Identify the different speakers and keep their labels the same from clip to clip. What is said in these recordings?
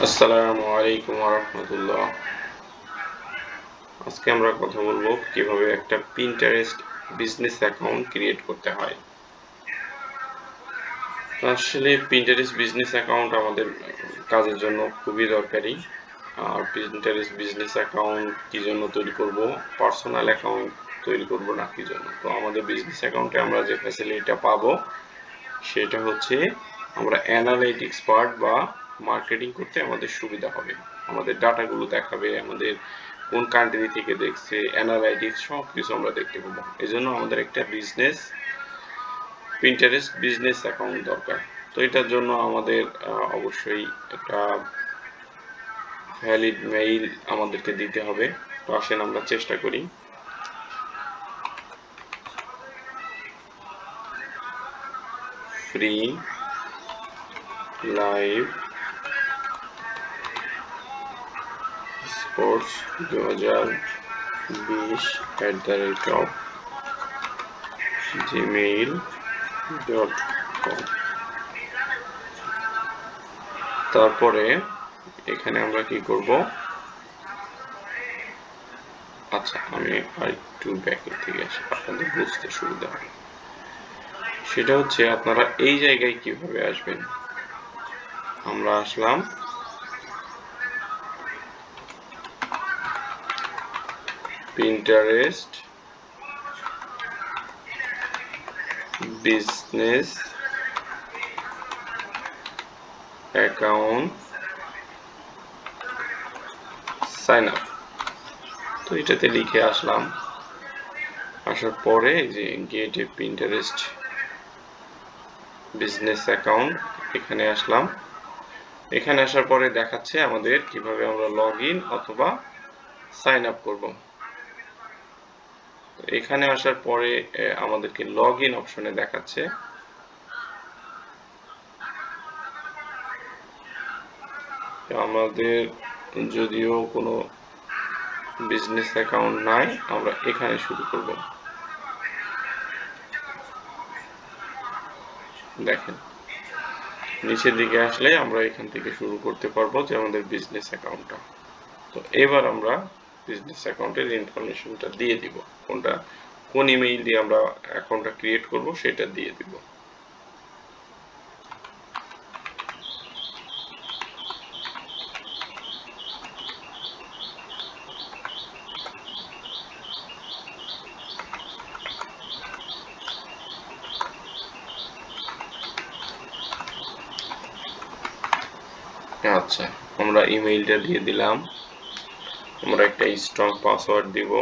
Speaker 1: আসসালামু আলাইকুম ওয়া রাহমাতুল্লাহ। আজকে আমরা কথা বলবো কিভাবে একটা Pinterest বিজনেস অ্যাকাউন্ট ক্রিয়েট করতে হয়। তো আসলে Pinterest বিজনেস অ্যাকাউন্ট আমাদের কাজের জন্য খুবই দরকারি। আর Pinterest বিজনেস অ্যাকাউন্ট কি জন্য তৈরি করব? পার্সোনাল অ্যাকাউন্ট তৈরি করব না কি জন্য? তো আমাদের বিজনেস অ্যাকাউন্টে আমরা যে ফ্যাসিলিটিটা পাবো সেটা হচ্ছে আমরা অ্যানালাইটিক্স পার্ট বা মার্কেটিং করতে আমাদের সুবিধা হবে। আমাদের ডাটাগুলো দেখাবে, আমাদের কোন কান্ট্রি থেকে দেখছে, অ্যানালাইটিক্স সব কিছু আমরা দেখতে পাবো। এজন্য আমাদের একটা Pinterest বিজনেস অ্যাকাউন্ট দরকার। তো এটার জন্য আমাদের অবশ্যই একটা ভ্যালিড মেইল আমাদেরকে দিতে হবে। তো আসেন আমরা চেষ্টা করি। Free live sports 2020@gmail.com। তারপরে এখানে আমরা কি করব? আচ্ছা, আমি আরেকটু ব্যাকের থেকে আসি, আপনাদের বুঝতে সুবিধা হবে। সেটা হচ্ছে আপনারা এই জায়গায় কিভাবে আসবেন। আমরা আসলাম Pinterest business account sign up. তো এটাতে লিখে আসলাম। আসার পরে যে get a Pinterest business account, এখানে আসলাম। এখানে আসার পরে দেখাচ্ছে আমাদের কিভাবে আমরা লগ ইন অথবা সাইন আপ করব। এখানে আসার পরে আমাদেরকে লগ ইন অপশনে দেখাচ্ছে। আমাদের যদিও কোনো বিজনেস অ্যাকাউন্ট নাই, আমরা এখানে শুরু করব। দেখেন নিচের দিকে আসলে আমরা এখান থেকে শুরু করতে পারবো যে আমাদের বিজনেস অ্যাকাউন্টটা। তো এবার আমরা বিজনেস অ্যাকাউন্টের ইনফরমেশনটা দিয়ে দিব, কোন ইমেইল দিয়ে আমরা অ্যাকাউন্টটা ক্রিয়েট করব সেটা দিয়ে দিব। আচ্ছা, আমরা ইমেইলটা দিয়ে দিলাম। আমরা একটা স্ট্রং পাসওয়ার্ড দিব।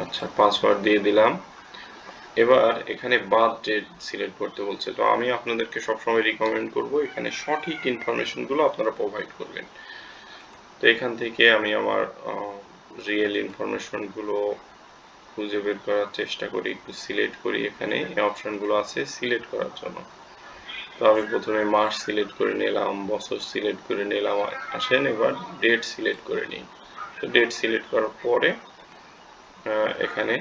Speaker 1: আচ্ছা, পাসওয়ার্ড দিয়ে দিলাম। এবার এখানে বার্থ ডেট সিলেক্ট করতে বলছে। তো আমি আপনাদেরকে সবসময় রিকমেন্ড করব এখানে সঠিক ইনফরমেশনগুলো আপনারা প্রোভাইড করবেন। তো এখান থেকে আমি আমার রিয়েল ইনফরমেশনগুলো খুঁজে বের করার চেষ্টা করি, একটু সিলেক্ট করি। এখানে এই অপশনগুলো আছে সিলেক্ট করার জন্য। তো আমি প্রথমে মাস সিলেক্ট করে নিলাম, বছর সিলেক্ট করে নিলাম। আসেন এবার ডেট সিলেক্ট করে নিই। তো ডেট সিলেক্ট করার পরে এখানে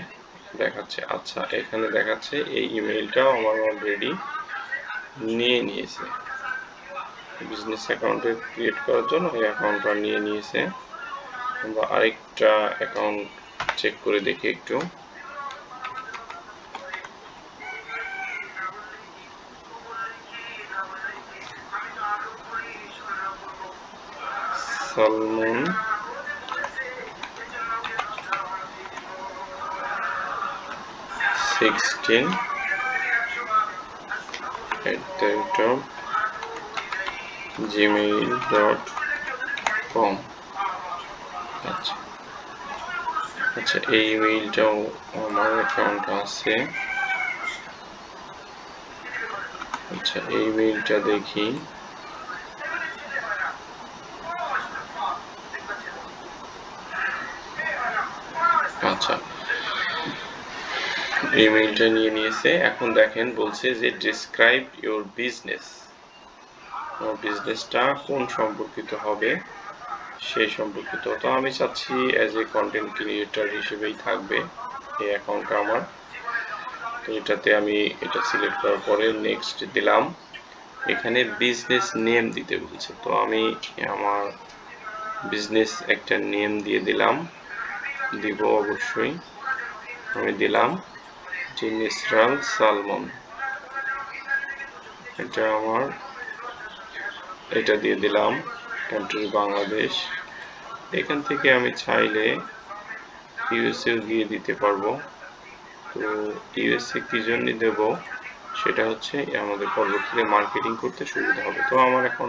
Speaker 1: দেখাচ্ছে, আচ্ছা এখানে দেখাচ্ছে এই ইমেইলটাও আমার অলরেডি নিয়ে নিয়েছে। বিজনেস অ্যাকাউন্টে ক্রিয়েট করার জন্য এই অ্যাকাউন্টটা নিয়ে নিয়েছে। আমরা আরেকটা অ্যাকাউন্ট চেক করে দেখি একটু। Salmon sixteen @gmail.com। আচ্ছা আচ্ছা, এই ইমেইলটাও আমার অ্যাকাউন্ট আছে। আচ্ছা, এই ইমেইলটা দেখি। আচ্ছা, ইমেইলটা নিয়ে নিয়েছে। এখন দেখেন বলছে যে ডিসক্রাইব ইউর বিজনেস। আমার বিজনেসটা কোন সম্পর্কিত হবে সেই সম্পর্কিত। তো আমি চাচ্ছি অ্যাজ এ কন্টেন্ট ক্রিয়েটর হিসেবেই থাকবে এই অ্যাকাউন্টটা আমার। তো এটাতে আমি এটা সিলেক্ট করার পরে নেক্সট দিলাম। এখানে বিজনেস নেম দিতে বলছে, তো আমি আমার বিজনেস একটা নেম দিয়ে দিলাম, দিব অবশ্যই। আমি দিলাম জিনিসরাল সালমন, এটা আমার, এটা দিয়ে দিলাম। কান্ট্রি বাংলাদেশ। এখান থেকে আমি চাইলে ইউএসএ দিয়ে দিতে পারবো। তো ইউএসএ কি জন্য দেব সেটা হচ্ছে আমাদের পরবর্তীতে মার্কেটিং করতে সুবিধা হবে। তো আমার এখন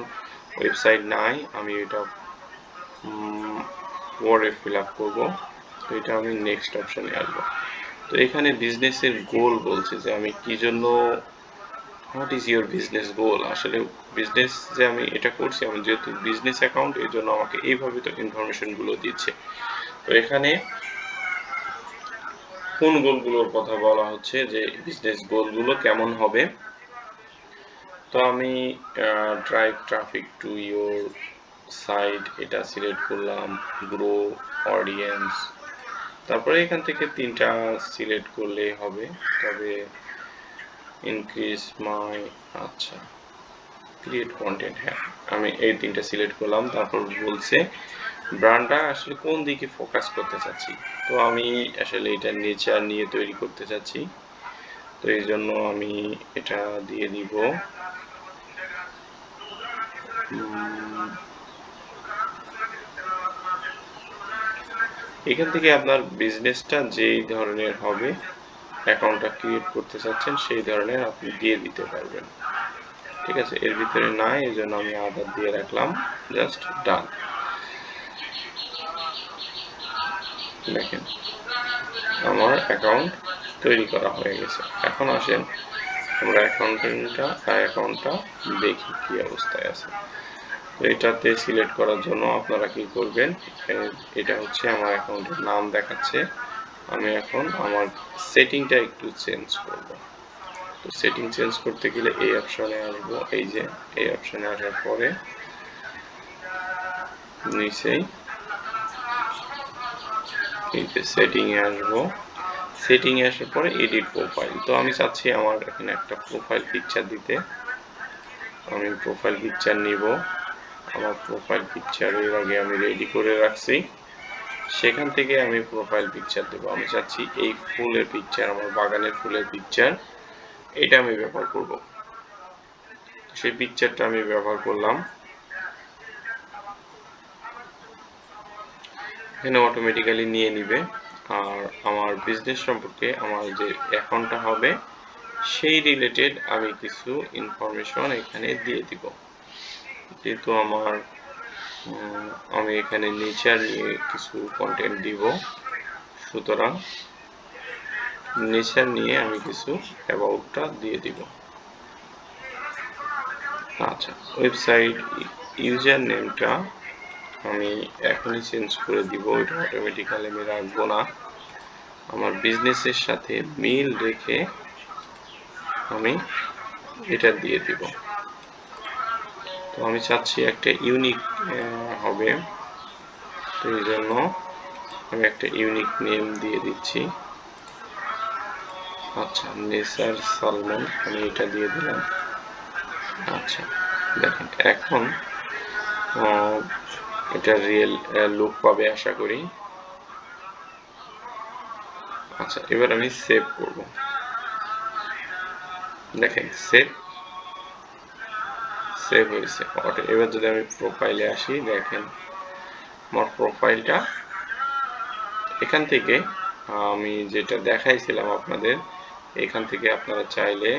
Speaker 1: ওয়েবসাইট নাই, আমি এটা ওয়ার্ডে ফিল আপ করবো। তো এটা আমি নেক্সট অপশনে আসবো। তো এখানে বিজনেসের গোল বলছে যে আমি কি জন্য, হোয়াট ইজ ইউর বিজনেস গোল। আসলে বিজনেস যে আমি এটা করছি, আমি যেহেতু বিজনেস অ্যাকাউন্ট, এই জন্য আমাকে এইভাবে তো ইনফরমেশনগুলো দিচ্ছে। তো এখানে কোন গোলগুলোর কথা বলা হচ্ছে, যে বিজনেস গোলগুলো কেমন হবে। তো আমি drive traffic to your site এটা সিলেক্ট করলাম, গ্রো অডিয়েন্স। তারপরে এখান থেকে 3টা সিলেক্ট করলে হবে। তবে ইনক্রিজ মাই, আচ্ছা ক্রিয়েট কন্টেন্ট, হ্যাঁ আমি এই 3টা সিলেক্ট করলাম। তারপর বলছে ব্র্যান্ডটা আসলে কোন দিকে ফোকাস করতে চাচ্ছি। তো আমি আসলে এটা নেচার নিয়ে তৈরি করতে চাচ্ছি, তো এই জন্য আমি এটা দিয়ে দিব। এখান থেকে আপনার বিজনেসটা যেই ধরনের হবে, অ্যাকাউন্টটা ক্রিয়েট করতে চাচ্ছেন সেই ধরনের আপনি দিয়ে দিতে পারবেন। ঠিক আছে, এর ভিতরে নাই, এই জন্য আমি আদার দিয়ে রাখলাম, জাস্ট ডান। দেখেন আমার অ্যাকাউন্ট তৈরি করা হয়ে গেছে। এখন আসেন আমরা অ্যাকাউন্টটা দেখি কি অবস্থায় আছে। তো এটাতে সিলেক্ট করার জন্য আপনারা কি করবেন, এটা হচ্ছে আমার অ্যাকাউন্টের নাম দেখাচ্ছে। আমি এখন আমার সেটিংটা একটু চেঞ্জ করব। তো সেটিং চেঞ্জ করতে গেলে এই অপশনে আসবো, এই যে এই অপশনে আসার পরে নিচেই এই যে সেটিং এ আসবো। সেটিং এ আসার পরে এডিট প্রোফাইল। তো আমি চাচ্ছি আমার এখানে একটা প্রোফাইল পিকচার দিতে। আমি প্রোফাইল পিকচার নিব। আমার প্রোফাইল পিকচার এর আগে আমি রেডি করে রাখছি, সেখান থেকে আমি প্রোফাইল পিকচার দেব। আমি চাচ্ছি এই ফুলের পিকচার, আমার বাগানের ফুলের পিকচার, এটা আমি ব্যবহার করব। সেই পিকচারটা আমি ব্যবহার করলাম। এখানে অটোমেটিক্যালি নিয়ে নিবে। আর আমার বিজনেস সম্পর্কে আমার যে অ্যাকাউন্টটা হবে সেই রিলেটেড আমি কিছু ইনফরমেশন এখানে দিয়ে দিব। যেহেতু আমি এখানে নেচার নিয়ে কিছু কন্টেন্ট দিব, সুতরাং নেচার নিয়ে আমি কিছু অ্যাবাউটটা দিয়ে দিব। আচ্ছা, ওয়েবসাইট ইউজার নেমটা আমি এখনই চেঞ্জ করে দিব, এটা অটোমেটিক্যালি আমি রাখবো না। আমার বিজনেসের সাথে মিল রেখে আমি এটা দিয়ে দিব। তো আমি চাচ্ছি একটা ইউনিক হবে, তো এই জন্য আমি একটা ইউনিক নেম দিয়ে দিচ্ছি। আচ্ছা, নেসার সালমন, আমি এটা দিয়ে দিলাম। আচ্ছা দেখেন এখন এটা রিয়েল লুক পাবে আশা করি। আচ্ছা, এবার আমি সেভ করব। দেখেন সেভ হয়েছে। এবার যদি আমি প্রোফাইলে আসি, দেখেন আমার প্রোফাইলটা এখান থেকে আমি যেটা দেখাইছিলাম আপনাদের, এখান থেকে আপনারা চাইলে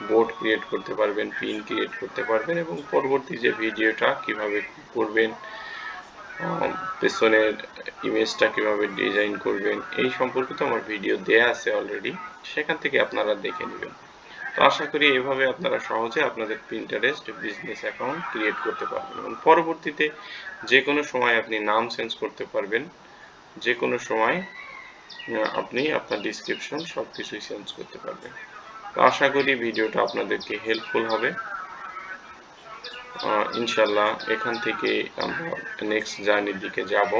Speaker 1: বোর্ড ক্রিয়েট করতে পারবেন, পিন ক্রিয়েট করতে পারবেন, এবং পরবর্তী যে ভিডিওটা কিভাবে করবেন, পেছনের ইমেজটা কিভাবে ডিজাইন করবেন, এই সম্পর্কিত আমার ভিডিও দেয়া আছে অলরেডি, সেখান থেকে আপনারা দেখে নেবেন। তো আশা করি এভাবে আপনারা সহজে আপনাদের পিন্টারেস্ট বিজনেস অ্যাকাউন্ট ক্রিয়েট করতে পারবেন এবং পরবর্তীতে যে কোনো সময় আপনি নাম চেঞ্জ করতে পারবেন, যে কোনো সময় আপনি আপনার ডিসক্রিপশন সব কিছুই চেঞ্জ করতে পারবেন। তো আশা করি ভিডিওটা আপনাদেরকে হেল্পফুল হবে। ইনশাল্লাহ এখান থেকে আমরা নেক্সট জার্নির দিকে যাব।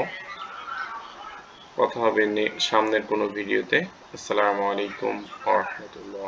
Speaker 1: কথা হবে সামনের কোনো ভিডিওতে। আসসালামু আলাইকুম ওয়া রাহমাতুল্লাহ।